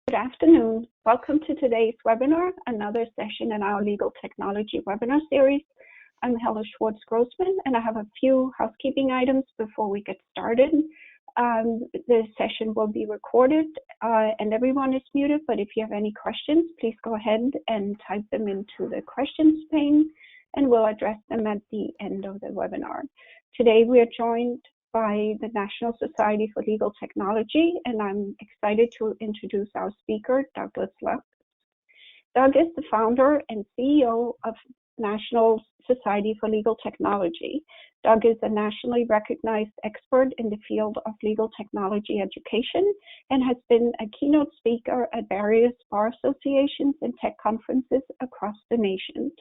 Good afternoon. Welcome to today's webinar, another session in our legal technology webinar series. I'm Hella Schwartz-Grossman, and I have a few housekeeping items before we get started. The session will be recorded and everyone is muted, but if you have any questions, please go ahead and type them into the questions pane, and we'll address them at the end of the webinar. Today we are joined by the National Society for Legal Technology, and I'm excited to introduce our speaker, Douglas Lusk. Doug is the founder and CEO of National Society for Legal Technology. Doug is a nationally recognized expert in the field of legal technology education and has been a keynote speaker at various bar associations and tech conferences across the nation.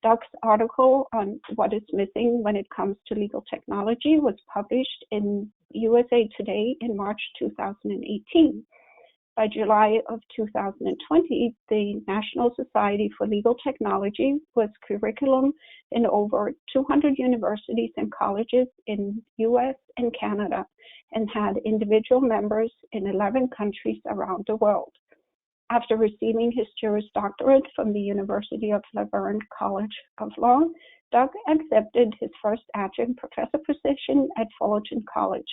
Doug's article on what is missing when it comes to legal technology was published in USA Today in March 2018. By July of 2020, the National Society for Legal Technology was curriculum in over 200 universities and colleges in US and Canada, and had individual members in 11 countries around the world. After receiving his Juris Doctorate from the University of La Verne College of Law, Doug accepted his first adjunct professor position at Fullerton College.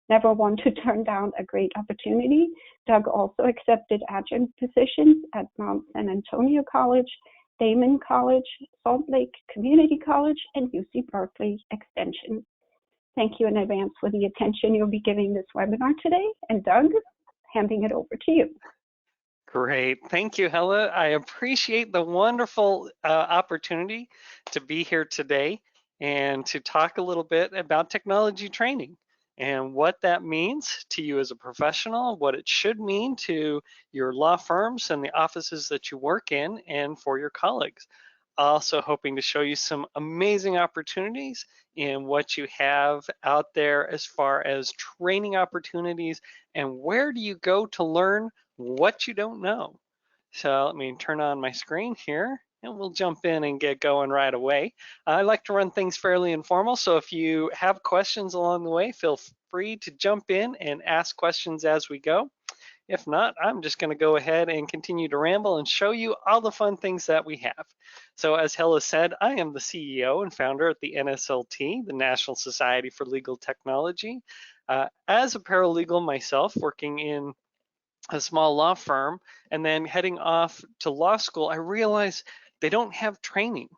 Never one to turn down a great opportunity, Doug also accepted adjunct positions at Mount San Antonio College, Damon College, Salt Lake Community College, and UC Berkeley Extension. Thank you in advance for the attention you'll be giving this webinar today. And Doug, handing it over to you. Great. Thank you, Hella. I appreciate the wonderful opportunity to be here today and to talk a little bit about technology training and what that means to you as a professional, what it should mean to your law firms and the offices that you work in and for your colleagues. Also hoping to show you some amazing opportunities in what you have out there as far as training opportunities and where do you go to learn what you don't know. So let me turn on my screen here and we'll jump in and get going right away. I like to run things fairly informal, so if you have questions along the way, feel free to jump in and ask questions as we go. If not, I'm just going to go ahead and continue to ramble and show you all the fun things that we have. So as Hella said, I am the CEO and founder at the NSLT, the National Society for Legal Technology. As a paralegal myself, working in a small law firm and then heading off to law school, I realized they don't have training.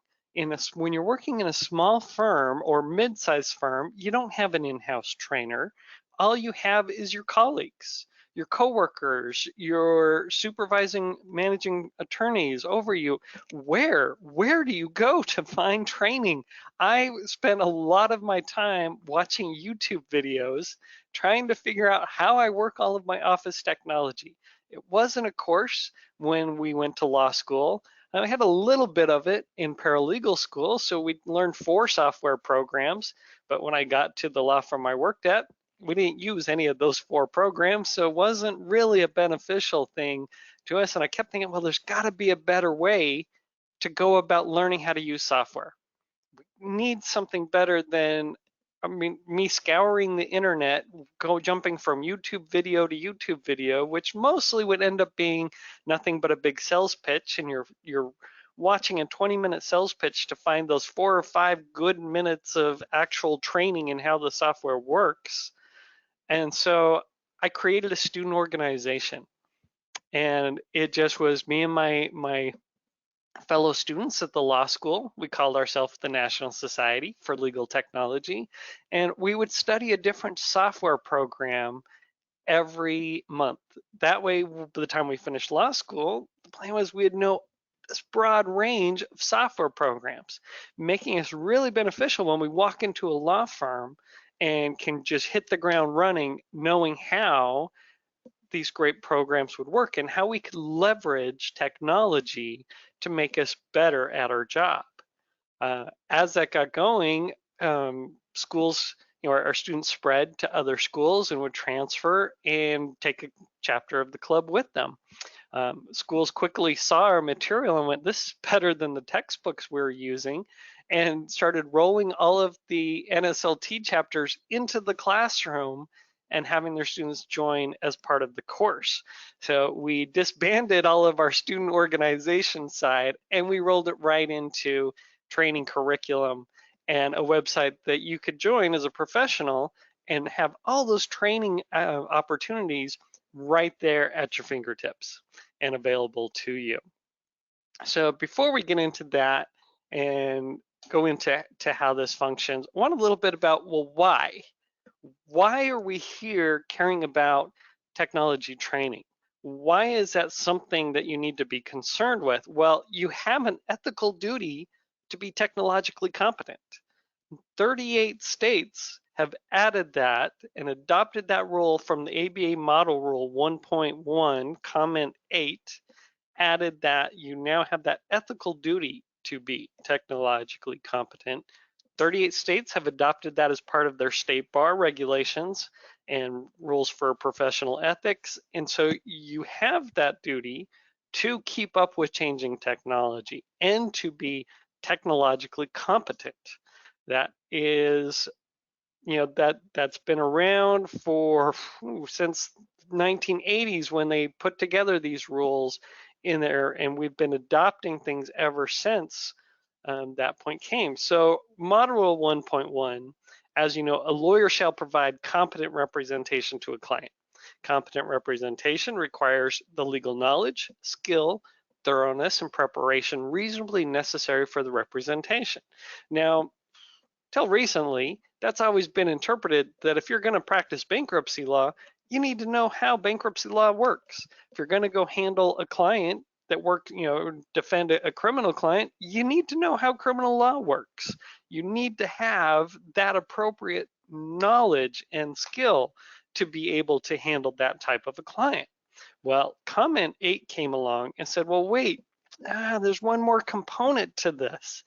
When you're working in a small firm or mid-sized firm, you don't have an in-house trainer. All you have is your colleagues, your coworkers, your supervising managing attorneys over you. Where do you go to find training? I spent a lot of my time watching YouTube videos trying to figure out how I work all of my office technology. It wasn't a course when we went to law school. I had a little bit of it in paralegal school, so we learned 4 software programs, but when I got to the law firm I worked at, we didn't use any of those 4 programs, so it wasn't really a beneficial thing to us. And I kept thinking, well, there's got to be a better way to go about learning how to use software. We need something better than, me scouring the internet, jumping from YouTube video to YouTube video, which mostly would end up being nothing but a big sales pitch, and you're watching a 20-minute sales pitch to find those 4 or 5 good minutes of actual training in how the software works. And so I created a student organization, and it just was me and my fellow students at the law school. We called ourselves the National Society for Legal Technology, and we would study a different software program every month. That way, by the time we finished law school, the plan was we'd know this broad range of software programs, making us really beneficial when we walk into a law firm and can just hit the ground running, knowing how these great programs would work and how we could leverage technology to make us better at our job. As that got going, schools, our students spread to other schools and would transfer and take a chapter of the club with them. Schools quickly saw our material and went, this is better than the textbooks we're using, and started rolling all of the NSLT chapters into the classroom and having their students join as part of the course. So we disbanded all of our student organization side and we rolled it right into training curriculum and a website that you could join as a professional and have all those training opportunities right there at your fingertips and available to you. So before we get into that and go into how this functions, I want a little bit about, well, why? Why are we here caring about technology training? Why is that something that you need to be concerned with? Well, you have an ethical duty to be technologically competent. 38 states have added that and adopted that rule from the ABA Model Rule 1.1, Comment 8, added that you now have that ethical duty to be technologically competent. 38 states have adopted that as part of their state bar regulations and rules for professional ethics. And so you have that duty to keep up with changing technology and to be technologically competent. That is, that's been around for since 1980s when they put together these rules in there, and we've been adopting things ever since that point came. So Model Rule 1.1, as you know, a lawyer shall provide competent representation to a client. Competent representation requires the legal knowledge, skill, thoroughness, and preparation reasonably necessary for the representation. Now, till recently, that's always been interpreted that if you're going to practice bankruptcy law, you need to know how bankruptcy law works. If you're going to go handle a client that defend a criminal client, you need to know how criminal law works. You need to have that appropriate knowledge and skill to be able to handle that type of a client. Well, comment 8 came along and said, well, wait, there's one more component to this.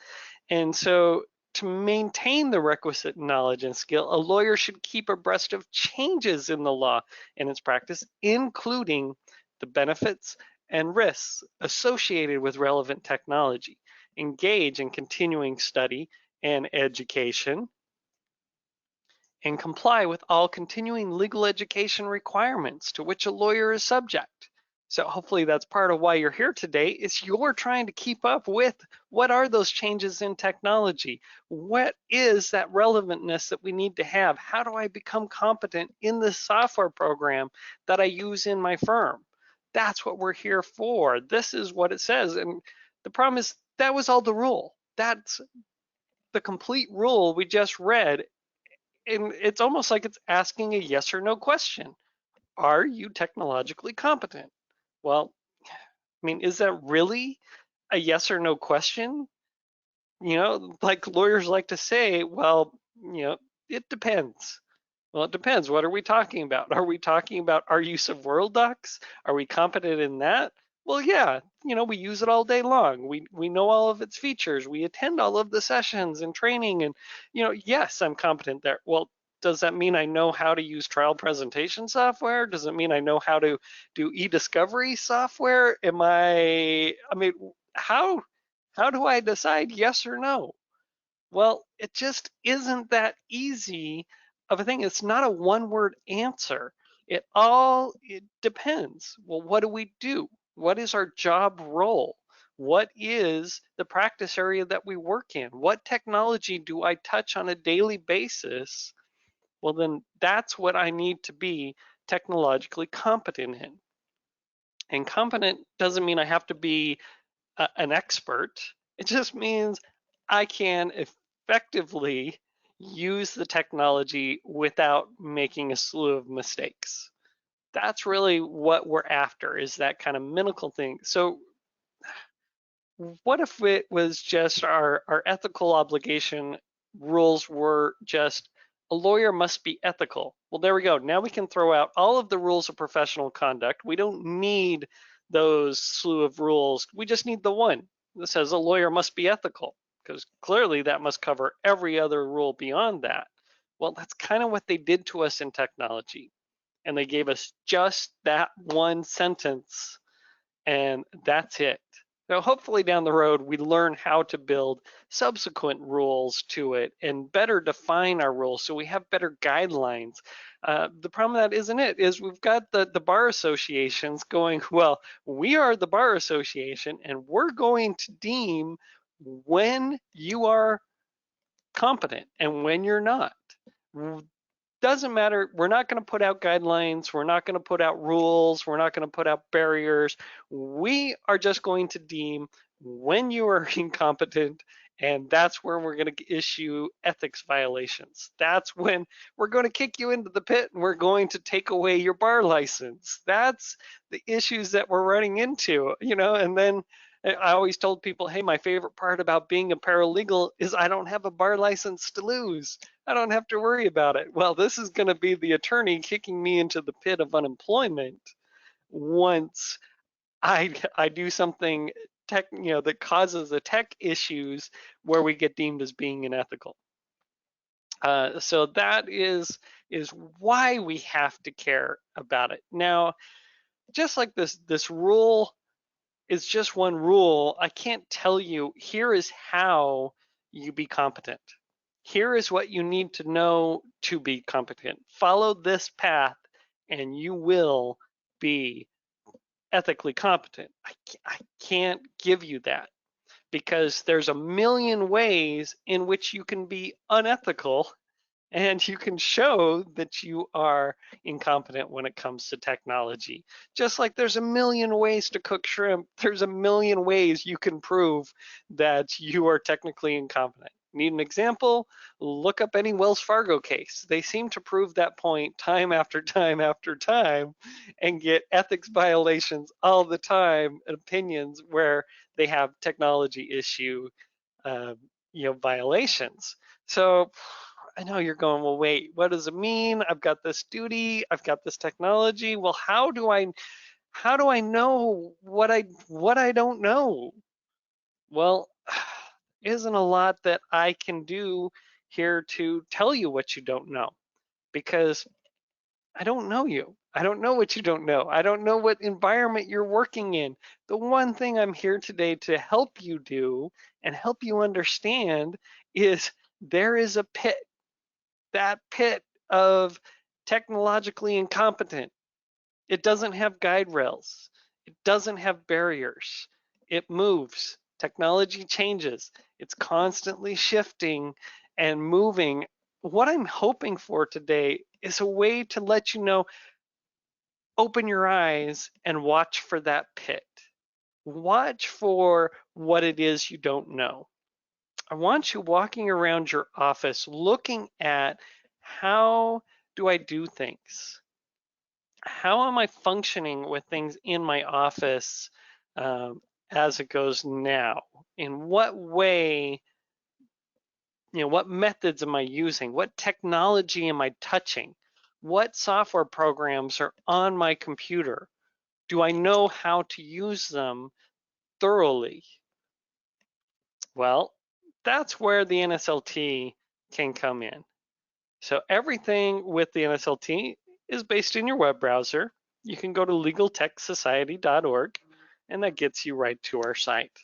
And so to maintain the requisite knowledge and skill, a lawyer should keep abreast of changes in the law and its practice, including the benefits and risks associated with relevant technology, engage in continuing study and education, and comply with all continuing legal education requirements to which a lawyer is subject. So hopefully that's part of why you're here today, is you're trying to keep up with what are those changes in technology? What is that relevantness that we need to have? How do I become competent in this software program that I use in my firm? That's what we're here for. This is what it says. And the problem is that was all the rule. That's the complete rule we just read. And it's almost like it's asking a yes or no question. Are you technologically competent? Well, I mean, is that really a yes or no question? Like lawyers like to say, well, it depends. Well, it depends. What are we talking about? Are we talking about our use of Worldox? Are we competent in that? Well, yeah, we use it all day long. We know all of its features. We attend all of the sessions and training, and yes, I'm competent there. Well, does that mean I know how to use trial presentation software? Does it mean I know how to do eDiscovery software? I mean, how do I decide yes or no? Well, it just isn't that easy of a thing. It's not a one-word answer. It depends. Well, what do we do? What is our job role? What is the practice area that we work in? What technology do I touch on a daily basis? Well, then that's what I need to be technologically competent in. And competent doesn't mean I have to be an expert. It just means I can effectively use the technology without making a slew of mistakes. That's really what we're after, is that kind of minimal thing. So what if it was just our ethical obligation rules were just a lawyer must be ethical? Well, there we go. Now we can throw out all of the rules of professional conduct. We don't need those slew of rules. We just need the one that says a lawyer must be ethical, because clearly that must cover every other rule beyond that. Well, that's kind of what they did to us in technology. And they gave us just that one sentence, and that's it. Now, hopefully down the road, we learn how to build subsequent rules to it and better define our rules so we have better guidelines. The problem with that isn't it, is we've got the bar associations going, well, we are the bar association and we're going to deem when you are competent and when you're not. Doesn't matter. We're not going to put out guidelines. We're not going to put out rules. We're not going to put out barriers. We are just going to deem when you are incompetent, and that's where we're going to issue ethics violations. That's when we're going to kick you into the pit and we're going to take away your bar license. That's the issues that we're running into, and then I always told people, hey, my favorite part about being a paralegal is I don't have a bar license to lose. I don't have to worry about it. Well, this is going to be the attorney kicking me into the pit of unemployment once I do something that causes the tech issues where we get deemed as being unethical. So that is why we have to care about it. Now, just like this rule is just one rule, I can't tell you, here is how you be competent. Here is what you need to know to be competent. Follow this path and you will be ethically competent. I can't give you that because there's a million ways in which you can be unethical and you can show that you are incompetent when it comes to technology. Just like there's a million ways to cook shrimp, there's a million ways you can prove that you are technically incompetent. Need an example? Look up any Wells Fargo case. They seem to prove that point time after time after time and get ethics violations all the time and opinions where they have technology issue violations. So I know you're going, well, wait, what does it mean? I've got this duty, I've got this technology. Well, how do I know what I don't know? Well, isn't a lot that I can do here to tell you what you don't know, because I don't know you. I don't know what you don't know. I don't know what environment you're working in. The one thing I'm here today to help you do and help you understand is there is a pit, that pit of technologically incompetent. It doesn't have guide rails. It doesn't have barriers. It moves. Technology changes. It's constantly shifting and moving. What I'm hoping for today is a way to let you know, open your eyes and watch for that pit. Watch for what it is you don't know. I want you walking around your office looking at, how do I do things? How am I functioning with things in my office as it goes now? In what way, what methods am I using? What technology am I touching? What software programs are on my computer? Do I know how to use them thoroughly? Well, that's where the NSLT can come in. So everything with the NSLT is based in your web browser. You can go to legaltechsociety.org, and that gets you right to our site.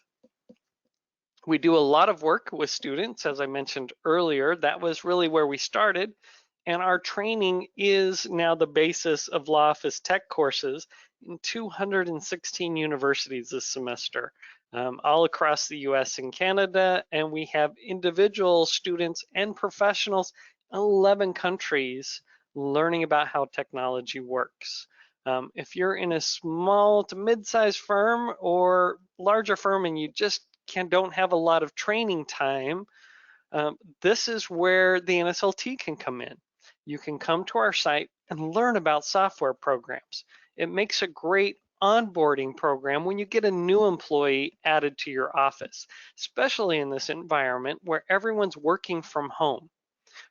We do a lot of work with students, as I mentioned earlier. That was really where we started. And our training is now the basis of Law Office Tech courses in 216 universities this semester, all across the US and Canada. And we have individual students and professionals in 11 countries learning about how technology works. If you're in a small to mid-sized firm or larger firm and you just don't have a lot of training time, this is where the NSLT can come in. You can come to our site and learn about software programs. It makes a great onboarding program when you get a new employee added to your office, especially in this environment where everyone's working from home.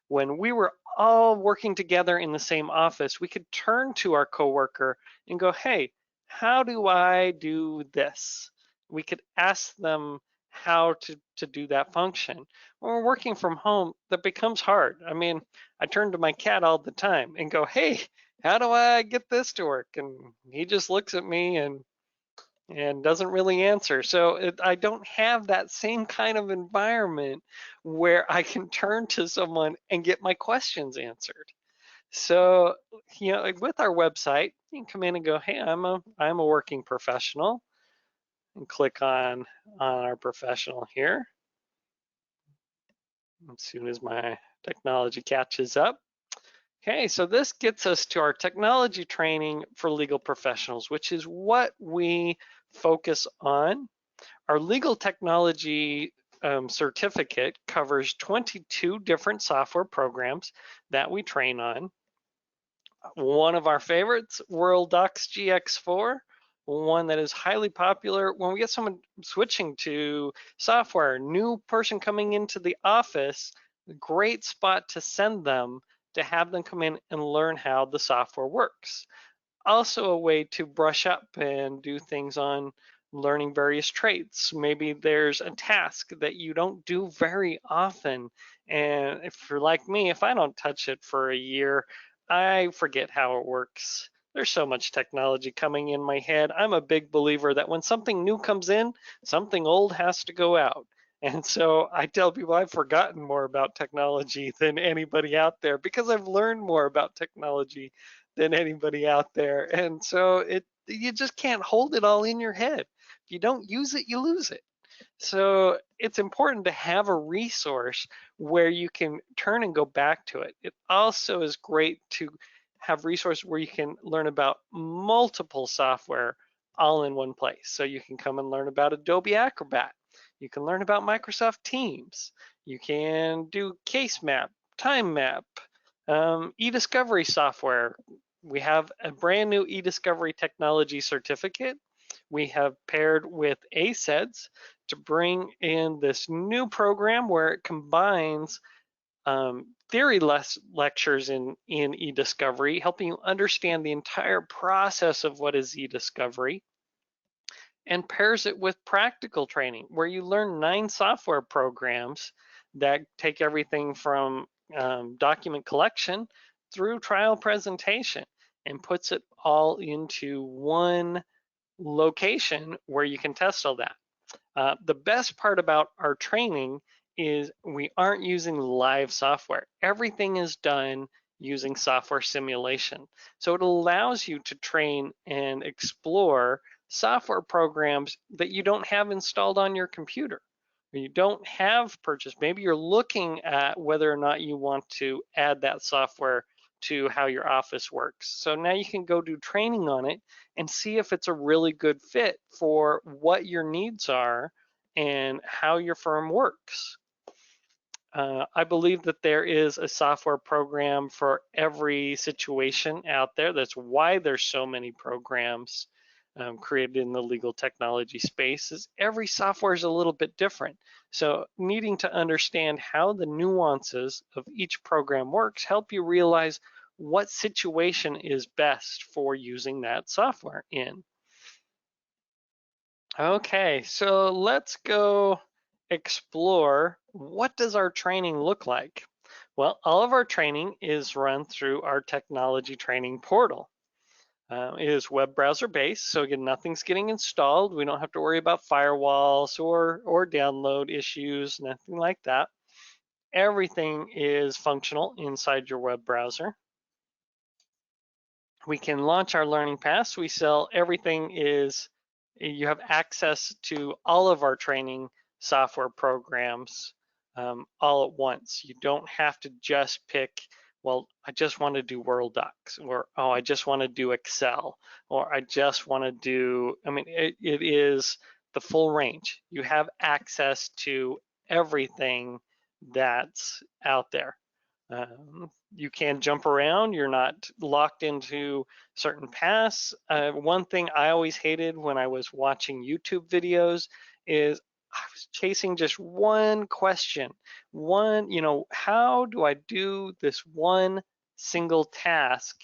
When we were all working together in the same office, we could turn to our coworker and go, hey, how do I do this? We could ask them how to do that function. When we're working from home, that becomes hard. I mean, I turn to my cat all the time and go, hey, how do I get this to work? And he just looks at me and and doesn't really answer. So I don't have that same kind of environment where I can turn to someone and get my questions answered. So, like with our website, you can come in and go, hey, I'm a working professional, and click on our professional here. As soon as my technology catches up. Okay, so this gets us to our technology training for legal professionals, which is what we focus on. Our legal technology certificate covers 22 different software programs that we train on. One of our favorites, Worldox GX4, one that is highly popular when we get someone switching to software, new person coming into the office, great spot to send them to have them come in and learn how the software works. Also a way to brush up and do things on learning various traits. Maybe there's a task that you don't do very often. And if you're like me, if I don't touch it for a year, I forget how it works. There's so much technology coming in my head. I'm a big believer that when something new comes in, something old has to go out. And so I tell people I've forgotten more about technology than anybody out there because I've learned more about technology than anybody out there. And so you just can't hold it all in your head. If you don't use it, you lose it. So it's important to have a resource where you can turn and go back to it. It also is great to have resources where you can learn about multiple software all in one place. So you can come and learn about Adobe Acrobat. You can learn about Microsoft Teams. You can do case map, time map, eDiscovery software. We have a brand new eDiscovery technology certificate. We have paired with ACEDS to bring in this new program where it combines theory lectures in eDiscovery, helping you understand the entire process of what is eDiscovery, and pairs it with practical training where you learn 9 software programs that take everything from document collection through trial presentation and puts it all into one location where you can test all that. The best part about our training is we aren't using live software. Everything is done using software simulation. So it allows you to train and explore software programs that you don't have installed on your computer, or you don't have purchased. Maybe you're looking at whether or not you want to add that software to how your office works. So now you can go do training on it and see if it's a really good fit for what your needs are and how your firm works. I believe that there is a software program for every situation out there. That's why there's so many programs created in the legal technology space. Is every software is a little bit different. So needing to understand how the nuances of each program works help you realize what situation is best for using that software in. Okay, so let's go explore what does our training look like? Well, all of our training is run through our technology training portal. It is web browser based, so again, nothing's getting installed. We don't have to worry about firewalls or download issues, nothing like that. Everything is functional inside your web browser. We can launch our learning paths. We sell everything is, you have access to all of our training software programs all at once. You don't have to just pick, well, I just want to do Worldox, or, oh, I just want to do Excel, or I just want to do, I mean, it is the full range. You have access to everything that's out there. You can jump around. You're not locked into certain paths. One thing I always hated when I was watching YouTube videos is I was chasing just one question. One, how do I do this one single task?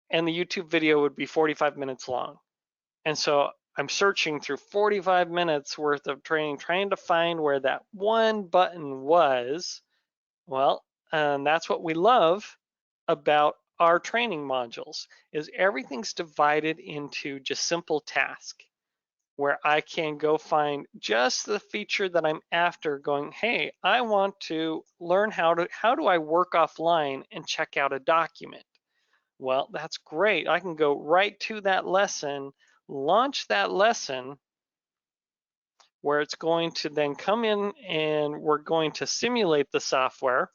And the YouTube video would be 45 minutes long. And so I'm searching through 45 minutes worth of training, trying to find where that one button was. Well, and that's what we love about our training modules is everything's divided into just simple tasks. where I can go find just the feature that I'm after, going, hey, I want to learn how do I work offline and check out a document. Well, that's great. I can go right to that lesson, launch that lesson, where it's going to then come in and we're going to simulate the software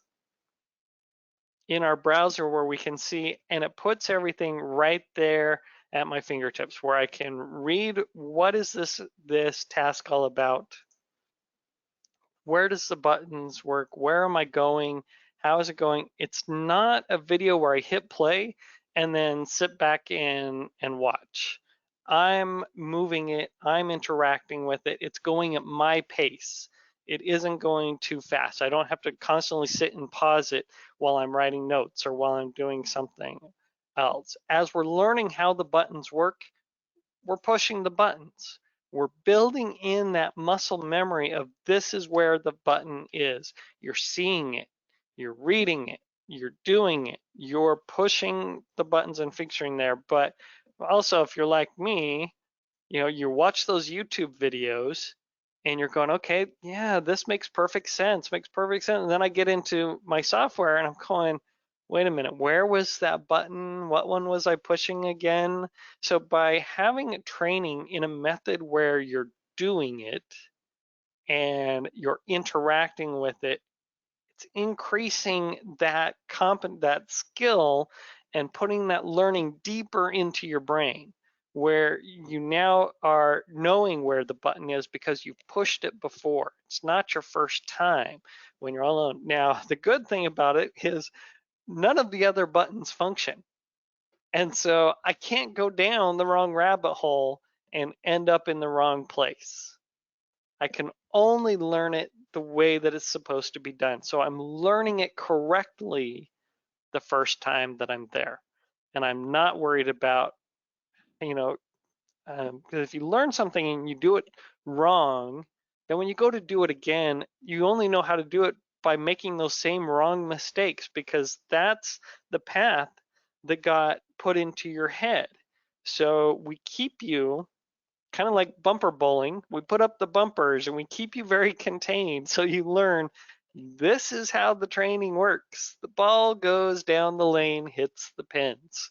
in our browser where we can see, and it puts everything right there at my fingertips where I can read what is this task all about? Where does the buttons work? Where am I going? How is it going? It's not a video where I hit play and then sit back and watch. I'm moving it, I'm interacting with it. It's going at my pace. It isn't going too fast. I don't have to constantly sit and pause it while I'm writing notes or while I'm doing something else. As we're learning how the buttons work, we're pushing the buttons. We're building in that muscle memory of this is where the button is. You're seeing it, you're reading it, you're doing it, you're pushing the buttons and fixturing there. But also, if you're like me, you watch those YouTube videos and you're going, okay, yeah, this makes perfect sense, makes perfect sense. And then I get into my software and I'm going, wait a minute, where was that button? What one was I pushing again? So by having training in a method where you're doing it and you're interacting with it, it's increasing that skill and putting that learning deeper into your brain, where you now are knowing where the button is because you've pushed it before. It's not your first time when you're alone. Now, the good thing about it is none of the other buttons function. And so I can't go down the wrong rabbit hole and end up in the wrong place. I can only learn it the way that it's supposed to be done. So I'm learning it correctly the first time that I'm there. And I'm not worried about, because if you learn something and you do it wrong, then when you go to do it again, you only know how to do it by making those same wrong mistakes, because that's the path that got put into your head. So we keep you kind of like bumper bowling. We put up the bumpers and we keep you very contained so you learn this is how the training works. The ball goes down the lane, hits the pins.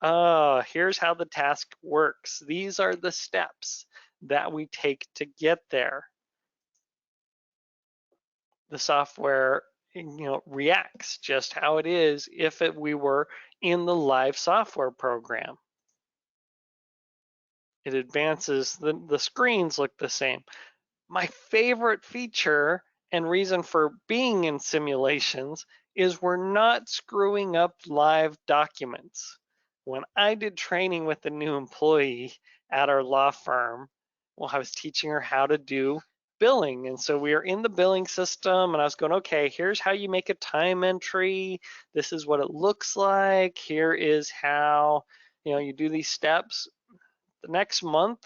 Here's how the task works. These are the steps that we take to get there. The software, reacts just how it is if we were in the live software program. It advances, the screens look the same. My favorite feature and reason for being in simulations is we're not screwing up live documents. When I did training with a new employee at our law firm, well, I was teaching her how to do billing. And so we were in the billing system and I was going, okay, here's how you make a time entry. This is what it looks like. Here is how, you do these steps. The next month,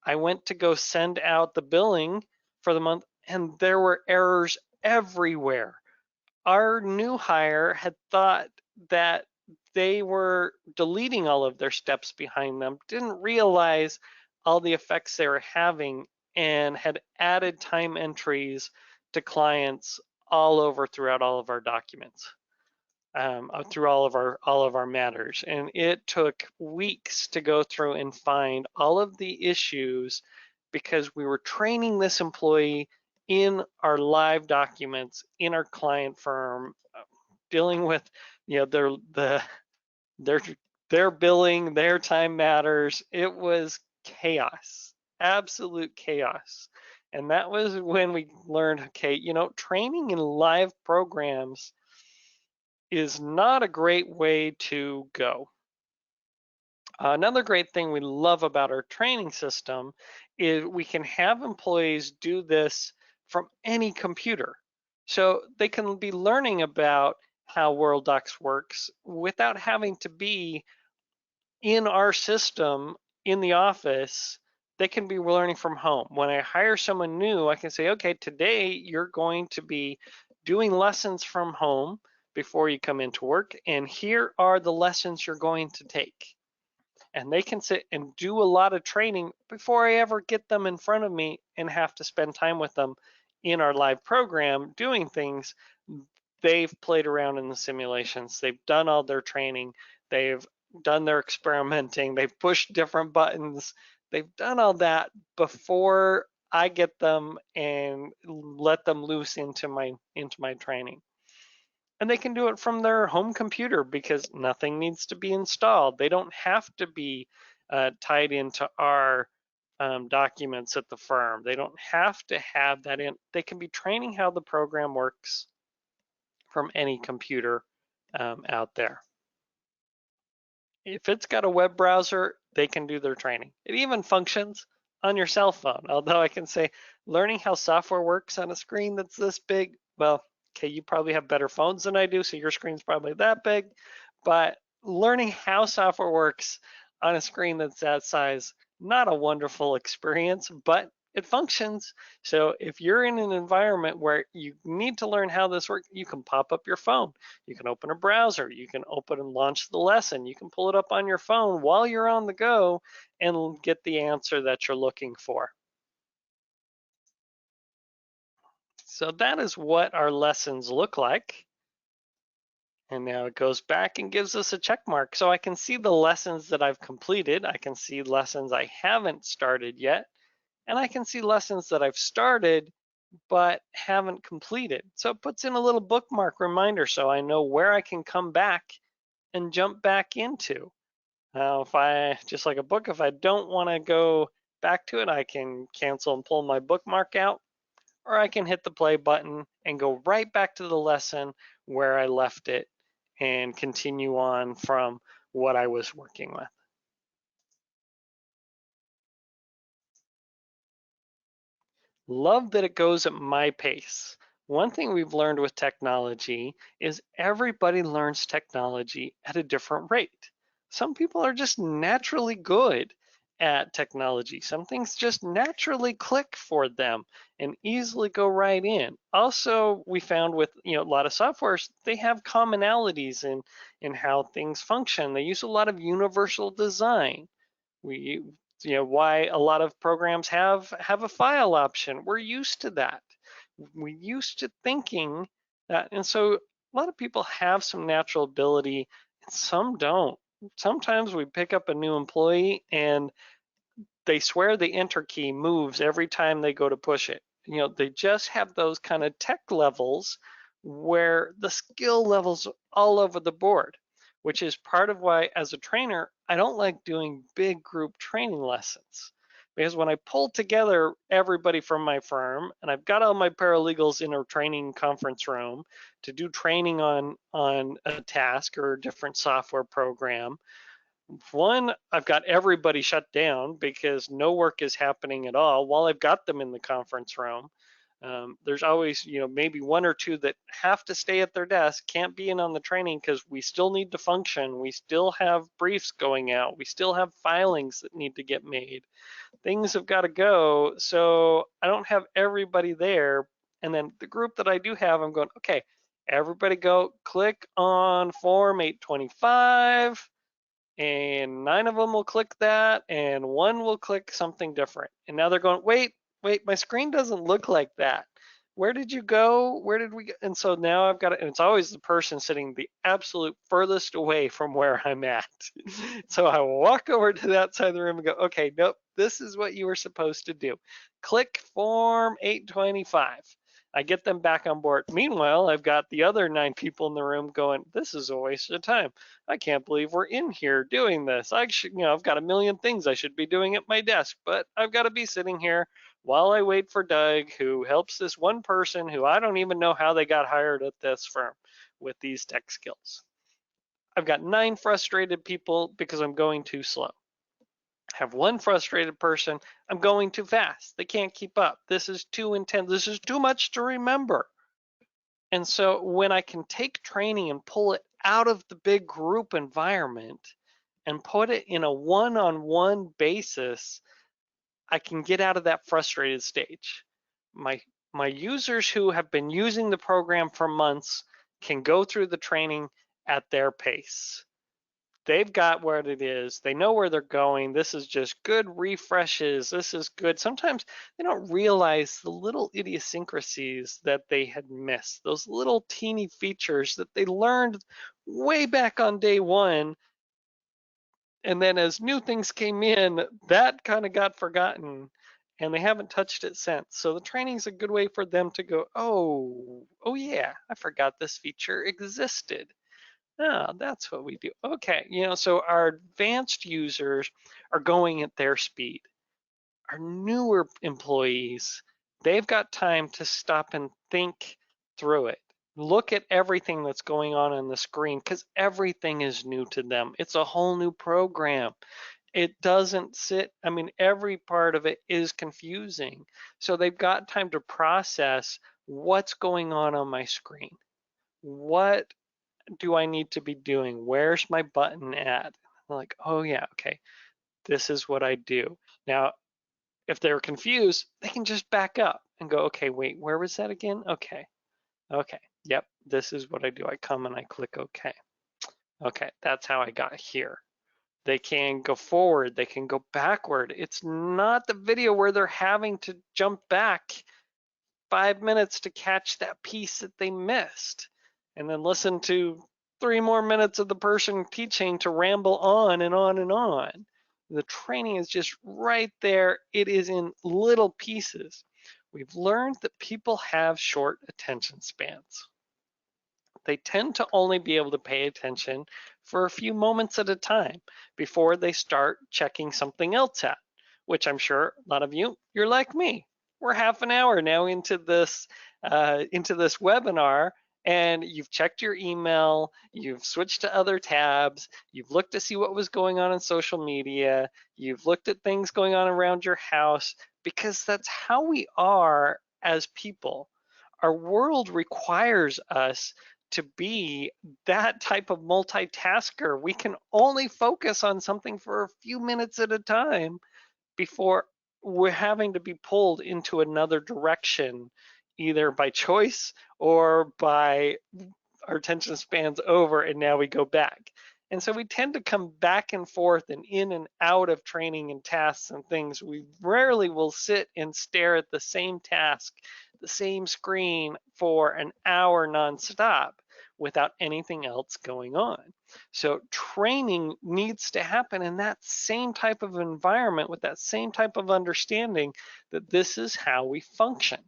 I went to go send out the billing for the month, and there were errors everywhere. Our new hire had thought that they were deleting all of their steps behind them, didn't realize all the effects they were having, and had added time entries to clients all over throughout all of our documents. Through all of our matters, and it took weeks to go through and find all of the issues because we were training this employee in our live documents in our client firm, dealing with their their billing, their time matters. It was chaos, absolute chaos. And that was when we learned, okay, training in live programs is not a great way to go. Another great thing we love about our training system is we can have employees do this from any computer. So they can be learning about how Worldox works without having to be in our system in the office. They can be learning from home. When I hire someone new, I can say, okay, today you're going to be doing lessons from home before you come into work, and here are the lessons you're going to take. and they can sit and do a lot of training before I ever get them in front of me and have to spend time with them in our live program doing things. They've played around in the simulations, they've done all their training, they've done their experimenting, they've pushed different buttons, they've done all that before I get them and let them loose into my training. And they can do it from their home computer because nothing needs to be installed. They don't have to be tied into our documents at the firm. They don't have to have that in. They can be training how the program works from any computer out there. If it's got a web browser, they can do their training. It even functions on your cell phone. Although I can say learning how software works on a screen that's this big, well, okay, you probably have better phones than I do, so your screen's probably that big. But learning how software works on a screen that's that size, not a wonderful experience, but it functions. So if you're in an environment where you need to learn how this works, you can pop up your phone, you can open a browser, you can open and launch the lesson, you can pull it up on your phone while you're on the go and get the answer that you're looking for. So that is what our lessons look like. And now it goes back and gives us a check mark. So I can see the lessons that I've completed. I can see lessons I haven't started yet. And I can see lessons that I've started but haven't completed. So it puts in a little bookmark reminder so I know where I can come back and jump back into. Now, if I, just like a book, if I don't want to go back to it, I can cancel and pull my bookmark out, or I can hit the play button and go right back to the lesson where I left it and continue on from what I was working with. Love that it goes at my pace. One thing we've learned with technology is everybody learns technology at a different rate. Some people are just naturally good at technology. Some things just naturally click for them and easily go right in. Also, we found with a lot of softwares, they have commonalities in how things function. They use a lot of universal design. We why a lot of programs have a file option. We're used to that. We're used to thinking that, and so a lot of people have some natural ability and some don't. Sometimes we pick up a new employee and they swear the enter key moves every time they go to push it. They just have those kind of tech levels where the skill levels all over the board, which is part of why as a trainer, I don't like doing big group training lessons. Because when I pull together everybody from my firm and I've got all my paralegals in a training conference room to do training on a task or a different software program, one, I've got everybody shut down because no work is happening at all while I've got them in the conference room. There's always, maybe one or two that have to stay at their desk, can't be in on the training because we still need to function. We still have briefs going out. We still have filings that need to get made. Things have got to go. So I don't have everybody there. And then the group that I do have, I'm going, okay, everybody go click on Form 825. And 9 of them will click that and 1 will click something different. And now they're going, wait, my screen doesn't look like that. Where did you go? Where did we go? And so now I've got it, and it's always the person sitting the absolute furthest away from where I'm at. So I walk over to that side of the room and go, okay, nope, this is what you were supposed to do. Click Form 825. I get them back on board. Meanwhile, I've got the other 9 people in the room going, this is a waste of time. I can't believe we're in here doing this. I should, I've got a million things I should be doing at my desk, but I've got to be sitting here while I wait for Doug, who helps this one person who I don't even know how they got hired at this firm with these tech skills. I've got 9 frustrated people because I'm going too slow. I have 1 frustrated person, I'm going too fast. They can't keep up. This is too intense. This is too much to remember. And so when I can take training and pull it out of the big group environment and put it in a one-on-one basis, I can get out of that frustrated stage. My users who have been using the program for months can go through the training at their pace. they've got what it is. They know where they're going. This is just good refreshes. This is good. Sometimes they don't realize the little idiosyncrasies that they had missed, those little teeny features that they learned way back on day one. And then as new things came in, that kind of got forgotten and they haven't touched it since. So the training is a good way for them to go, oh yeah, I forgot this feature existed. Oh, that's what we do. Okay, so our advanced users are going at their speed. Our newer employees, they've got time to stop and think through it. Look at everything that's going on the screen because everything is new to them. It's a whole new program. It doesn't sit, I mean, every part of it is confusing. So they've got time to process what's going on my screen. What do I need to be doing? Where's my button at? I'm like, oh yeah, okay, this is what I do. Now, if they're confused, they can just back up and go, okay, wait, where was that again? Okay, yep, this is what I do. I come and I click okay. Okay, that's how I got here. They can go forward, they can go backward. It's not the video where they're having to jump back 5 minutes to catch that piece that they missed and then listen to 3 more minutes of the person teaching to ramble on and on and on. The training is just right there. It is in little pieces. We've learned that people have short attention spans. They tend to only be able to pay attention for a few moments at a time before they start checking something else out, which I'm sure a lot of you're like me. We're half an hour now into this webinar, and you've checked your email, you've switched to other tabs, you've looked to see what was going on in social media, you've looked at things going on around your house, because that's how we are as people. Our world requires us to be that type of multitasker. We can only focus on something for a few minutes at a time before we're having to be pulled into another direction, either by choice or by our attention spans over and now we go back. And so we tend to come back and forth and in and out of training and tasks and things. We rarely will sit and stare at the same task, the same screen for an hour nonstop without anything else going on. So training needs to happen in that same type of environment with that same type of understanding that this is how we function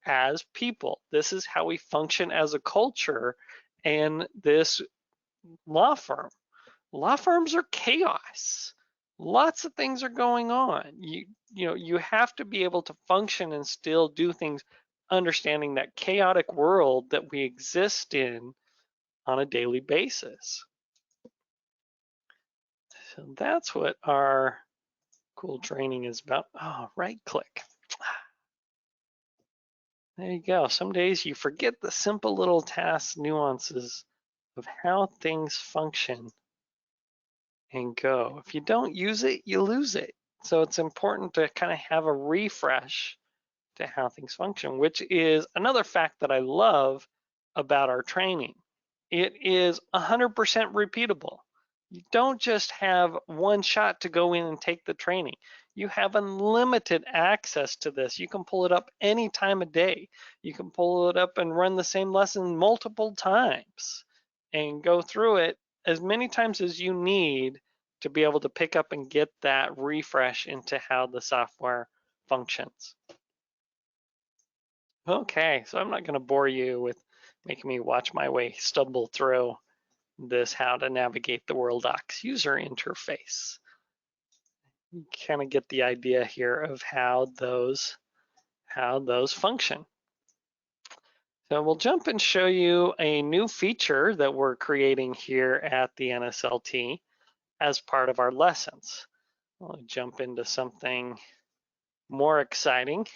as people. This is how we function as a culture and this law firm. Law firms are chaos. Lots of things are going on. You have to be able to function and still do things understanding that chaotic world that we exist in on a daily basis. So that's what our cool training is about. Oh, right click. There you go. Some days you forget the simple little task nuances of how things function and go. If you don't use it, you lose it. So it's important to kind of have a refresh to how things function, which is another fact that I love about our training. It is 100% repeatable. You don't just have one shot to go in and take the training. You have unlimited access to this. You can pull it up any time of day. You can pull it up and run the same lesson multiple times and go through it as many times as you need to be able to pick up and get that refresh into how the software functions. Okay, so I'm not going to bore you with making me watch my way stumble through this how to navigate the Worldox user interface. You kind of get the idea here of how those function. So we'll jump and show you a new feature that we're creating here at the NSLT as part of our lessons. We'll jump into something more exciting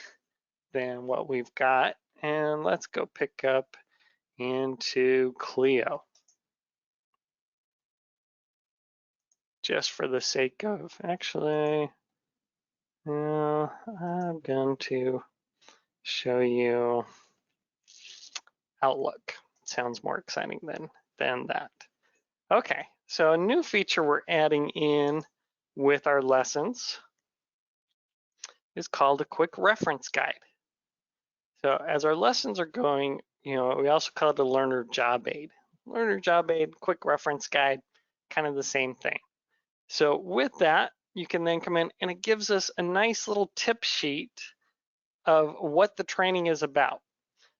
than what we've got, and let's go pick up into Clio. Just for the sake of, actually, I'm going to show you Outlook. Sounds more exciting than that. Okay, So a new feature we're adding in with our lessons is called a quick reference guide. So as our lessons are going, we also call it a learner job aid. Learner job aid, quick reference guide, kind of the same thing. So with that, you can then come in and it gives us a nice little tip sheet of what the training is about.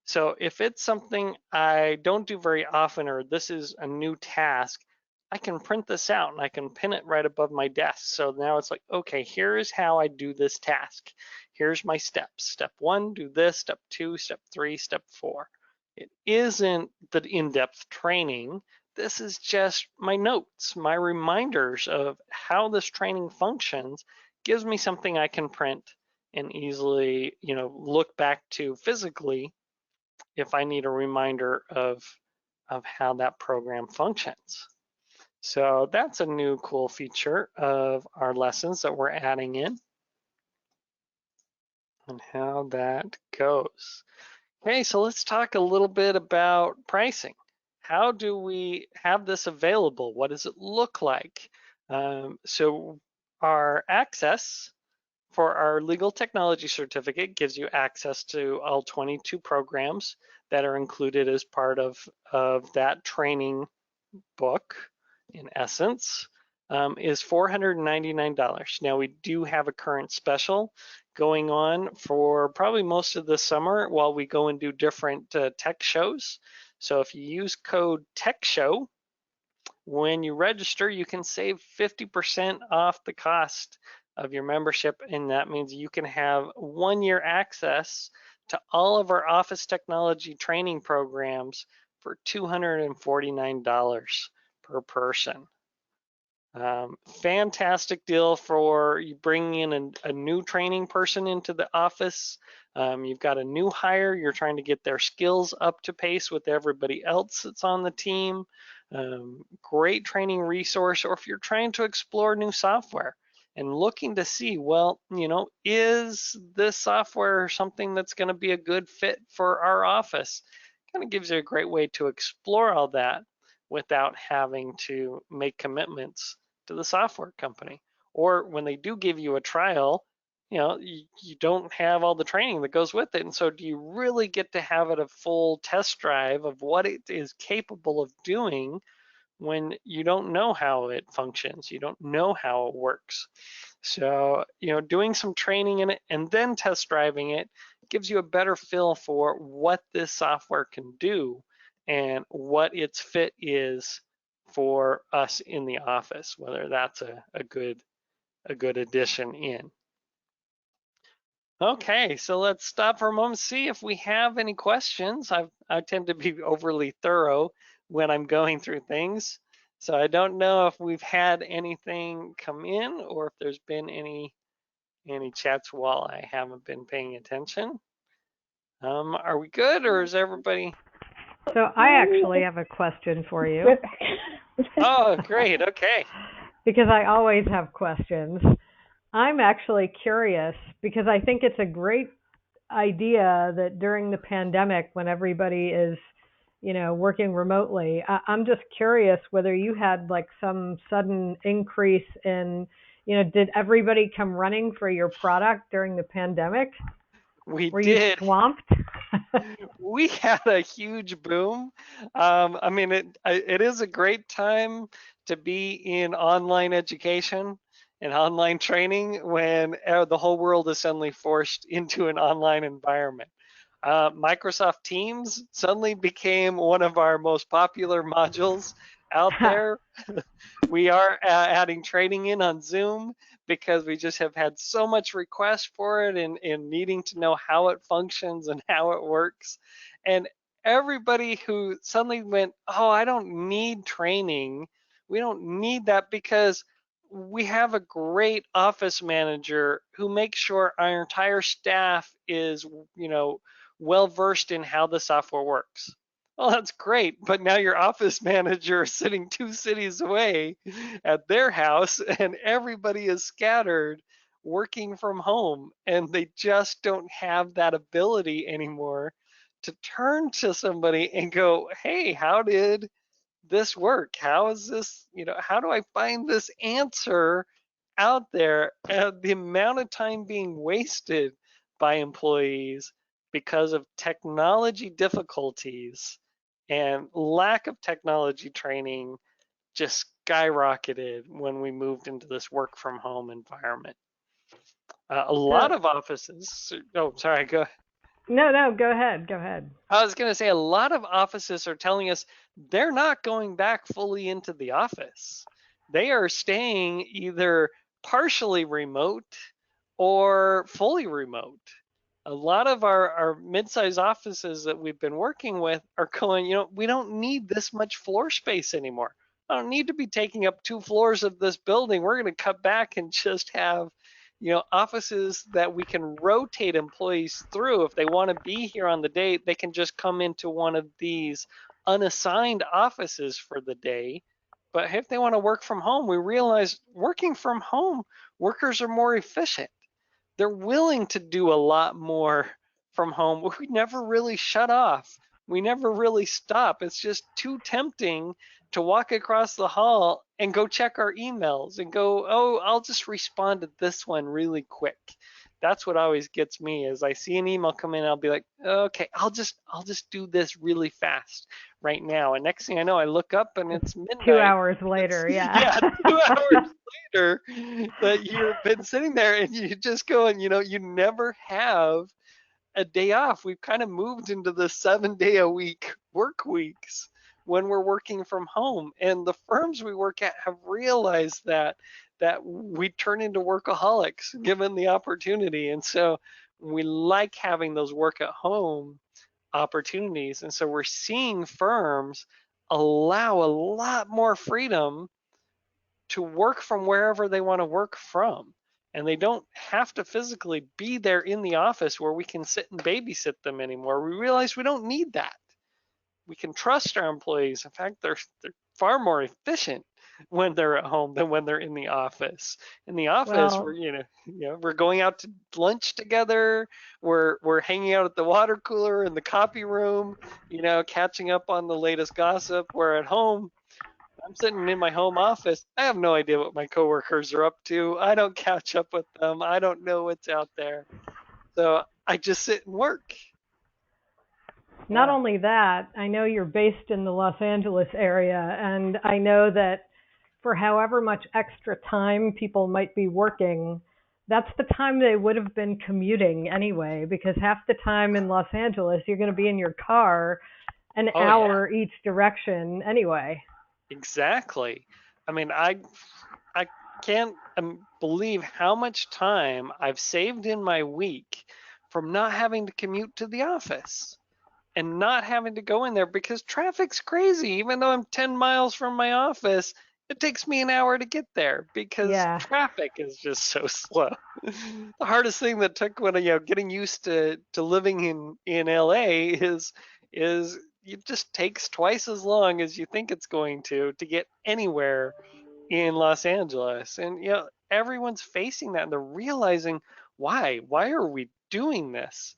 So if it's something I don't do very often, or this is a new task, I can print this out and I can pin it right above my desk. So now it's like, okay, here's how I do this task. Here's my steps. Step 1, do this. Step 2, step 3, step 4. It isn't the in-depth training. This is just my notes, my reminders of how this training functions, gives me something I can print and easily, look back to physically if I need a reminder of how that program functions. So that's a new cool feature of our lessons that we're adding in and how that goes. Okay, so let's talk a little bit about pricing. How do we have this available? What does it look like? So our access for our legal technology certificate gives you access to all 22 programs that are included as part of that training book, in essence, is $499. Now, we do have a current special going on for probably most of the summer while we go and do different tech shows. So if you use code TechShow, when you register, you can save 50% off the cost of your membership, and that means you can have 1-year access to all of our office technology training programs for $249 per person. Fantastic deal for you bringing in a new training person into the office. You've got a new hire, you're trying to get their skills up to pace with everybody else that's on the team. Great training resource, or if you're trying to explore new software and looking to see, well, is this software something that's going to be a good fit for our office? Kind of gives you a great way to explore all that without having to make commitments to the software company. Or when they do give you a trial, you don't have all the training that goes with it. And so do you really get to have it a full test drive of what it is capable of doing when you don't know how it functions, you don't know how it works? So, doing some training in it and then test driving it gives you a better feel for what this software can do and what its fit is for us in the office, whether that's a good addition in. Okay, so let's stop for a moment, see if we have any questions. I tend to be overly thorough when I'm going through things. So I don't know if we've had anything come in or if there's been any chats while I haven't been paying attention. Are we good, or is everybody? So I actually have a question for you. Oh, great. Okay. Because I always have questions. I'm actually curious because I think it's a great idea that during the pandemic, when everybody is, working remotely, I'm just curious whether you had like some sudden increase in, did everybody come running for your product during the pandemic? We Were did. you swamped? We had a huge boom. I mean, it is a great time to be in online education and online training when the whole world is suddenly forced into an online environment. Microsoft Teams suddenly became one of our most popular modules out there. We are adding training in on Zoom because we just have had so much request for it and needing to know how it functions and how it works. And everybody who suddenly went, oh, I don't need training. We don't need that because we have a great office manager who makes sure our entire staff is, well versed in how the software works. Well, that's great, but now your office manager is sitting 2 cities away at their house and everybody is scattered working from home, and they just don't have that ability anymore to turn to somebody and go, hey, how did this work? How is this, how do I find this answer out there? The amount of time being wasted by employees because of technology difficulties and lack of technology training just skyrocketed when we moved into this work from home environment. A So lot of offices, oh, sorry, go. no, go ahead. Go ahead. I was going to say a lot of offices are telling us they're not going back fully into the office. They are staying either partially remote or fully remote. A lot of our mid-sized offices that we've been working with are going, we don't need this much floor space anymore. I don't need to be taking up 2 floors of this building. We're going to cut back and just have offices that we can rotate employees through. If they want to be here on the day, they can just come into one of these unassigned offices for the day. But if they want to work from home, we realize working from home, workers are more efficient. They're willing to do a lot more from home. We never really shut off. We never really stop. It's just too tempting to walk across the hall and go check our emails and go, oh, I'll just respond to this one really quick. That's what always gets me is I see an email come in, I'll be like, okay, I'll just do this really fast right now. And next thing I know, I look up and it's midnight. 2 hours later, yeah. Yeah, 2 hours later that you've been sitting there and you just go and you never have a day off. We've kind of moved into the 7-day-a-week work weeks when we're working from home, and the firms we work at have realized that we turn into workaholics given the opportunity, and so we like having those work at home opportunities, and so we're seeing firms allow a lot more freedom to work from wherever they want to work from. And they don't have to physically be there in the office where we can sit and babysit them anymore. We realize we don't need that. We can trust our employees. In fact, they're far more efficient when they're at home than when they're in the office. In the office, Well, we're going out to lunch together. We're hanging out at the water cooler in the copy room, catching up on the latest gossip. We're at home, I'm sitting in my home office. I have no idea what my coworkers are up to. I don't catch up with them. I don't know what's out there. So I just sit and work. not Yeah. only that, I know you're based in the Los Angeles area, and I know that for however much extra time people might be working, that's the time they would have been commuting anyway, because half the time in Los Angeles, you're going to be in your car an Oh yeah, hour each direction anyway. exactly. I mean, I can't believe how much time I've saved in my week from not having to commute to the office and not having to go in there because traffic's crazy. Even though I'm 10 miles from my office, it takes me an hour to get there because Yeah. traffic is just so slow. The hardest thing that took when getting used to living in LA is it just takes twice as long as you think it's going to get anywhere in Los Angeles. And everyone's facing that and they're realizing why are we doing this?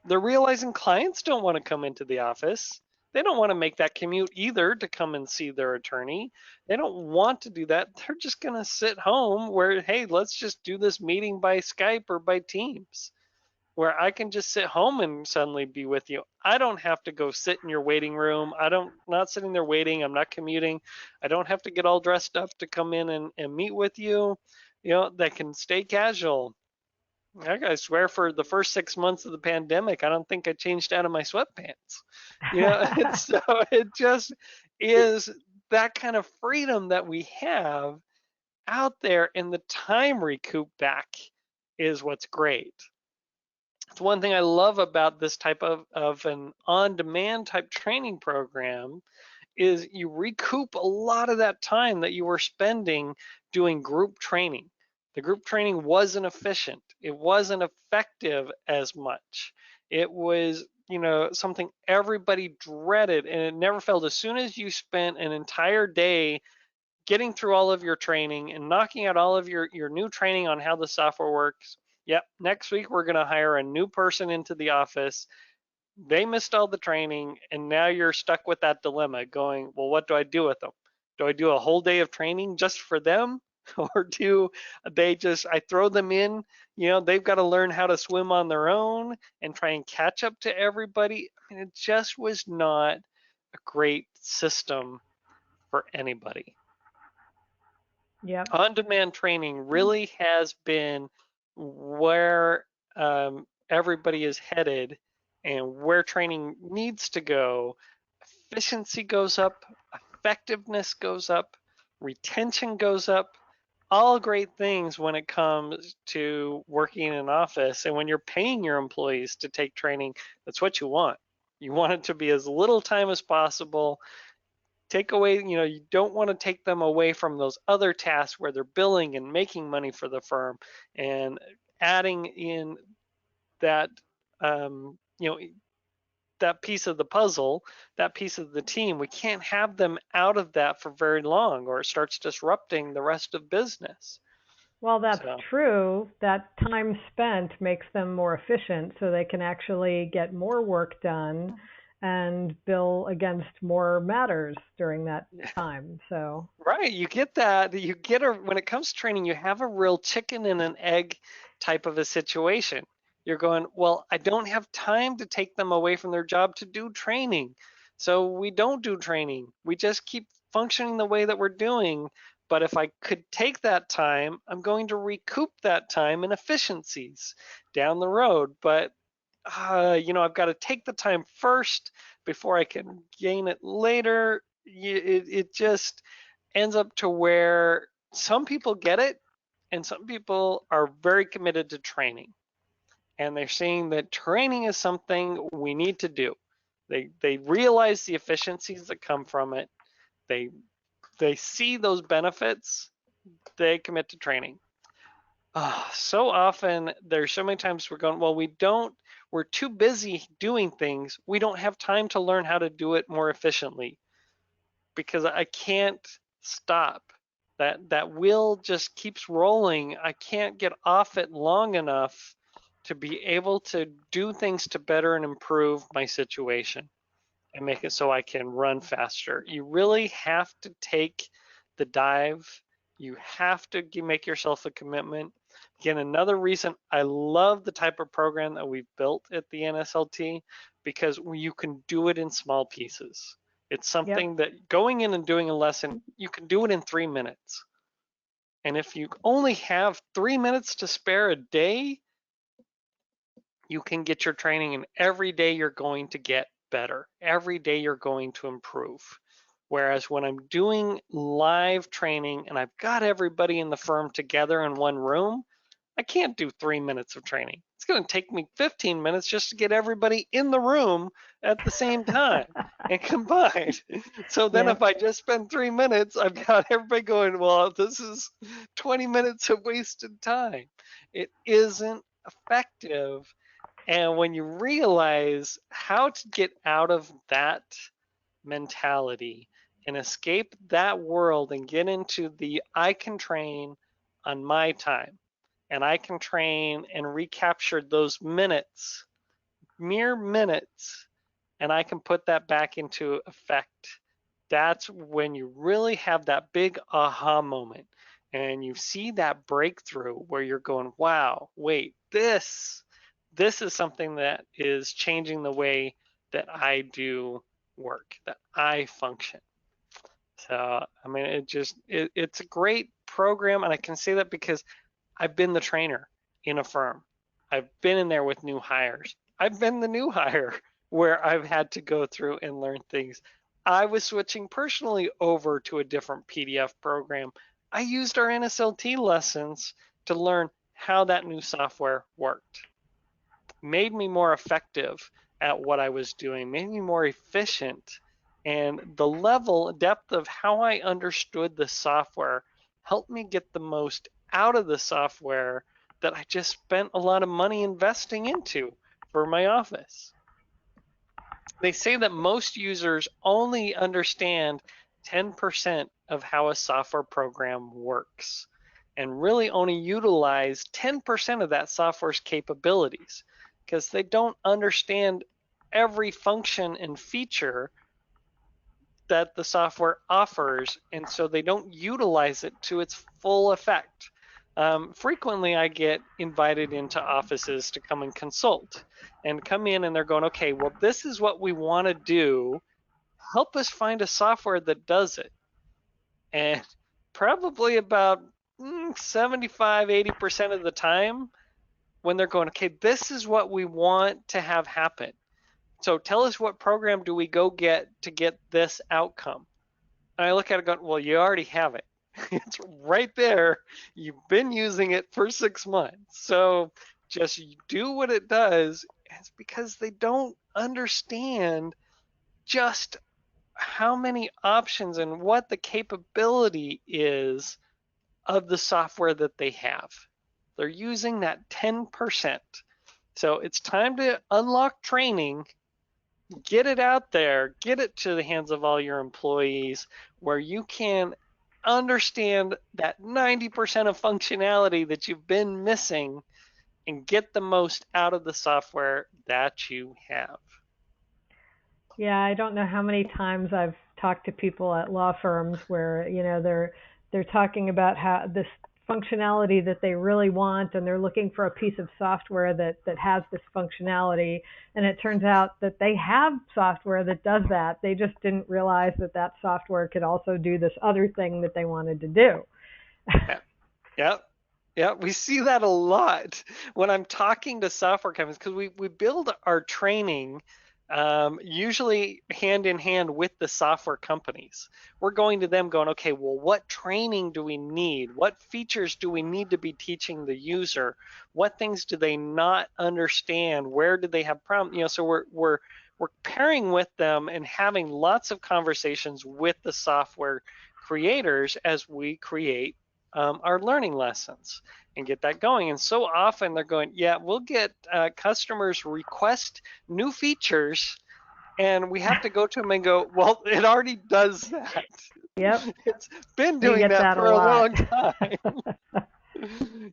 They're realizing clients don't want to come into the office. They don't want to make that commute either to come and see their attorney. They don't want to do that. They're just going to sit home where, hey, let's just do this meeting by Skype or by Teams, where I can just sit home and suddenly be with you. I don't have to go sit in your waiting room. Not sitting there waiting. I'm not commuting. I don't have to get all dressed up to come in and meet with you. That can stay casual. I swear for the first 6 months of the pandemic, I don't think I changed out of my sweatpants. And so it just is that kind of freedom that we have out there, and the time recoup back is what's great. It's one thing I love about this type of an on-demand type training program is you recoup a lot of that time that you were spending doing group training. The group training wasn't efficient. It wasn't effective as much. It was, something everybody dreaded and it never failed. As soon as you spent an entire day getting through all of your training and knocking out all of your new training on how the software works, yep, next week we're going to hire a new person into the office. They missed all the training, and now you're stuck with that dilemma going, well, what do I do with them? Do I do a whole day of training just for them? Or do they just, I throw them in, they've got to learn how to swim on their own and try and catch up to everybody. I mean, it just was not a great system for anybody. Yep. On-demand training really has been where everybody is headed and where training needs to go. Efficiency goes up, effectiveness goes up, retention goes up, all great things when it comes to working in an office. And when you're paying your employees to take training, that's what you want. You want it to be as little time as possible. Take away, you don't want to take them away from those other tasks where they're billing and making money for the firm, and adding in that, that piece of the puzzle, that piece of the team. We can't have them out of that for very long, or it starts disrupting the rest of business. Well, that's true. That time spent makes them more efficient, so they can actually get more work done and bill against more matters during that time. So right, you get that. You get when it comes to training, you have a real chicken and an egg type of a situation. You're going, well, I don't have time to take them away from their job to do training. So we don't do training. We just keep functioning the way that we're doing. But if I could take that time, I'm going to recoup that time in efficiencies down the road. But I've got to take the time first before I can gain it later. It just ends up to where some people get it and some people are very committed to training. And they're seeing that training is something we need to do. They realize the efficiencies that come from it. They see those benefits. They commit to training. So often there's so many times we're going, well, we're too busy doing things. We don't have time to learn how to do it more efficiently because I can't stop. That wheel just keeps rolling. I can't get off it long enough to be able to do things to better and improve my situation and make it so I can run faster. You really have to take the dive. You have to make yourself a commitment. Again, another reason I love the type of program that we've built at the NSLT, because you can do it in small pieces. It's something that going in and doing a lesson, you can do it in 3 minutes. And if you only have 3 minutes to spare a day, you can get your training, and every day you're going to get better. Every day you're going to improve. Whereas when I'm doing live training and I've got everybody in the firm together in one room, I can't do 3 minutes of training. It's going to take me 15 minutes just to get everybody in the room at the same time and combined. So then if I just spend 3 minutes, I've got everybody going, well, this is 20 minutes of wasted time. It isn't effective. And when you realize how to get out of that mentality and escape that world and get into the I can train on my time, and I can train and recapture those minutes, mere minutes, and I can put that back into effect. That's when you really have that big aha moment and you see that breakthrough where you're going, wow, wait, this is something that is changing the way that I do work, that I function. So, I mean, it's a great program, and I can say that because I've been the trainer in a firm. I've been in there with new hires. I've been the new hire where I've had to go through and learn things. I was switching personally over to a different PDF program. I used our NSLT lessons to learn how that new software worked. Made me more effective at what I was doing, made me more efficient. And the depth of how I understood the software helped me get the most out of the software that I just spent a lot of money investing into for my office. They say that most users only understand 10% of how a software program works and really only utilize 10% of that software's capabilities because they don't understand every function and feature that the software offers, and so they don't utilize it to its full effect. Frequently, I get invited into offices to come and consult and come in, and they're going, okay, well, this is what we want to do. Help us find a software that does it. And probably about 75, 80% of the time, when they're going, okay, this is what we want to have happen. So tell us, what program do we go get to get this outcome? And I look at it going, well, you already have it. It's right there. You've been using it for 6 months. So just do what it does. It's because they don't understand just how many options and what the capability is of the software that they have. They're using that 10%. So it's time to unlock training, get it out there, get it to the hands of all your employees where you can understand that 90% of functionality that you've been missing and get the most out of the software that you have. Yeah, I don't know how many times I've talked to people at law firms where, they're talking about how this functionality that they really want, and they're looking for a piece of software that has this functionality, and it turns out that they have software that does that. They just didn't realize that that software could also do this other thing that they wanted to do. Yeah, we see that a lot when I'm talking to software companies, because we build our training usually hand in hand with the software companies. We're going to them going, okay, well, what training do we need? What features do we need to be teaching the user? What things do they not understand? Where do they have problems? So we're pairing with them and having lots of conversations with the software creators as we create our learning lessons and get that going. And so often they're going, yeah, we'll get customers request new features, and we have to go to them and go, well, it already does that. Yep. It's been doing that for a long time.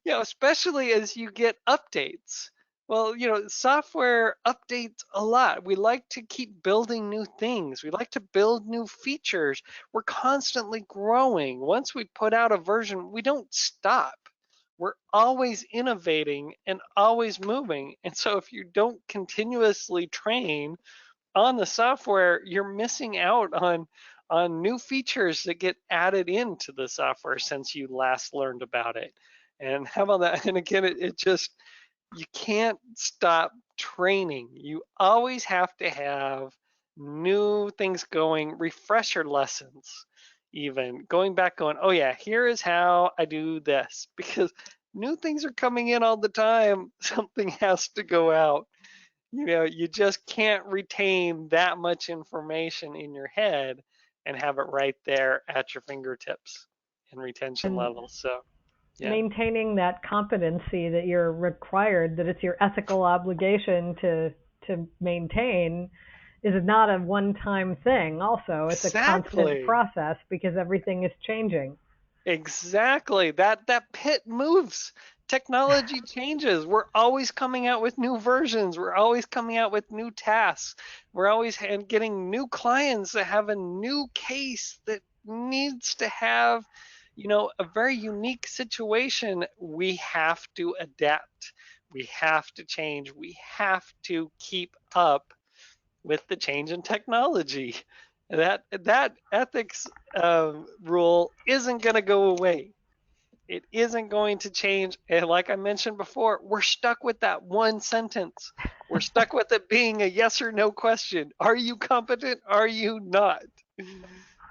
Especially as you get updates. Well, software updates a lot. We like to keep building new things. We like to build new features. We're constantly growing. Once we put out a version, we don't stop. We're always innovating and always moving. And so if you don't continuously train on the software, you're missing out on new features that get added into the software since you last learned about it. And how about that? And again, it just, you can't stop training. You always have to have new things going, refresher lessons, even going back going, oh yeah, here is how I do this, because new things are coming in all the time. Something has to go out. You just can't retain that much information in your head and have it right there at your fingertips in retention levels. So yeah. Maintaining that competency that you're required, that it's your ethical obligation to maintain, is not a one-time thing. Also, it's a constant process because everything is changing. Exactly. That pit moves. Technology changes. We're always coming out with new versions. We're always coming out with new tasks. We're always getting new clients that have a new case that needs to have, a very unique situation. We have to adapt. We have to change. We have to keep up with the change in technology. That ethics rule isn't going to go away. It isn't going to change. And like I mentioned before, we're stuck with that one sentence. We're stuck with it being a yes or no question. Are you competent? Are you not?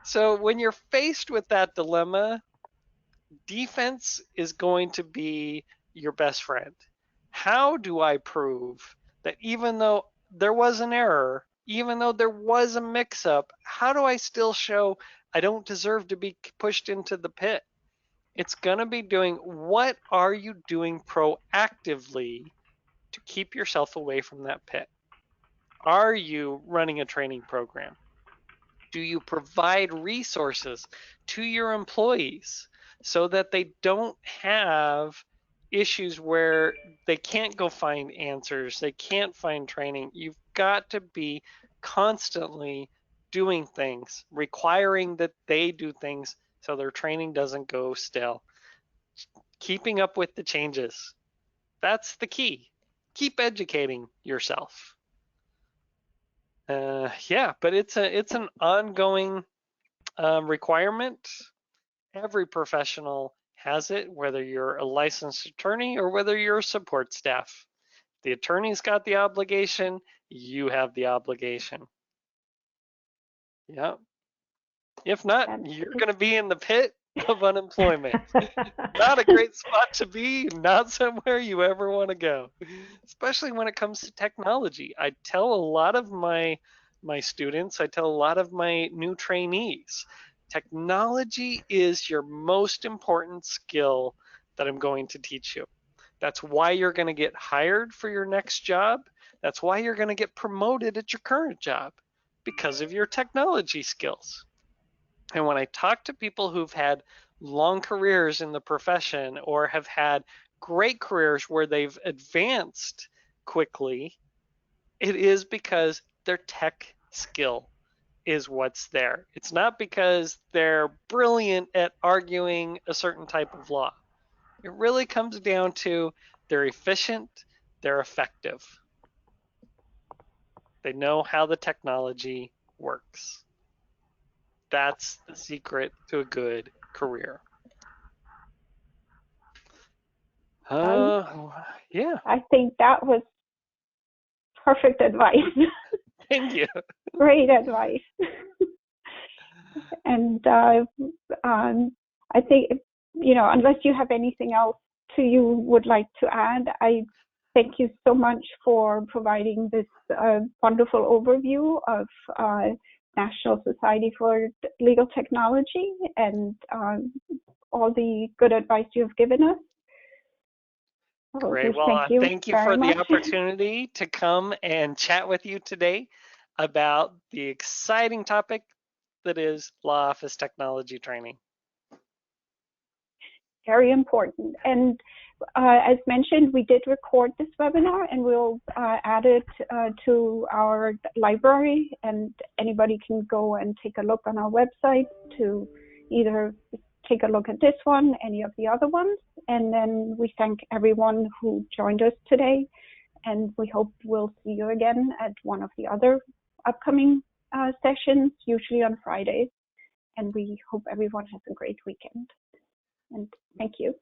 So when you're faced with that dilemma, defense is going to be your best friend. How do I prove that even though there was an error, even though there was a mix-up, how do I still show I don't deserve to be pushed into the pit? It's going to be doing, what are you doing proactively to keep yourself away from that pit? Are you running a training program? Do you provide resources to your employees so that they don't have issues where they can't go find answers, they can't find training? You've got to be constantly doing things, requiring that they do things so their training doesn't go stale. Keeping up with the changes. That's the key. Keep educating yourself. Yeah, but it's an ongoing requirement. Every professional has it, whether you're a licensed attorney or whether you're a support staff. The attorney's got the obligation, you have the obligation. Yeah. If not, you're going to be in the pit of unemployment. Not a great spot to be, not somewhere you ever want to go, especially when it comes to technology. I tell a lot of my students, I tell a lot of my new trainees, technology is your most important skill that I'm going to teach you. That's why you're going to get hired for your next job. That's why you're going to get promoted at your current job, because of your technology skills. And when I talk to people who've had long careers in the profession or have had great careers where they've advanced quickly, it is because their tech skill is what's there. It's not because they're brilliant at arguing a certain type of law. It really comes down to they're efficient, they're effective. They know how the technology works. That's the secret to a good career. Yeah. I think that was perfect advice. Thank you. Great advice. And I think, unless you have anything else you would like to add, I thank you so much for providing this wonderful overview of National Society for Legal Technology and all the good advice you have given us. Great. Well, thank you for the opportunity to come and chat with you today about the exciting topic that is law office technology training. Very important. And as mentioned, we did record this webinar and we'll add it to our library, and anybody can go and take a look on our website to either take a look at this one, any of the other ones. And then we thank everyone who joined us today, and we hope we'll see you again at one of the other upcoming sessions, usually on Fridays. And we hope everyone has a great weekend. And thank you.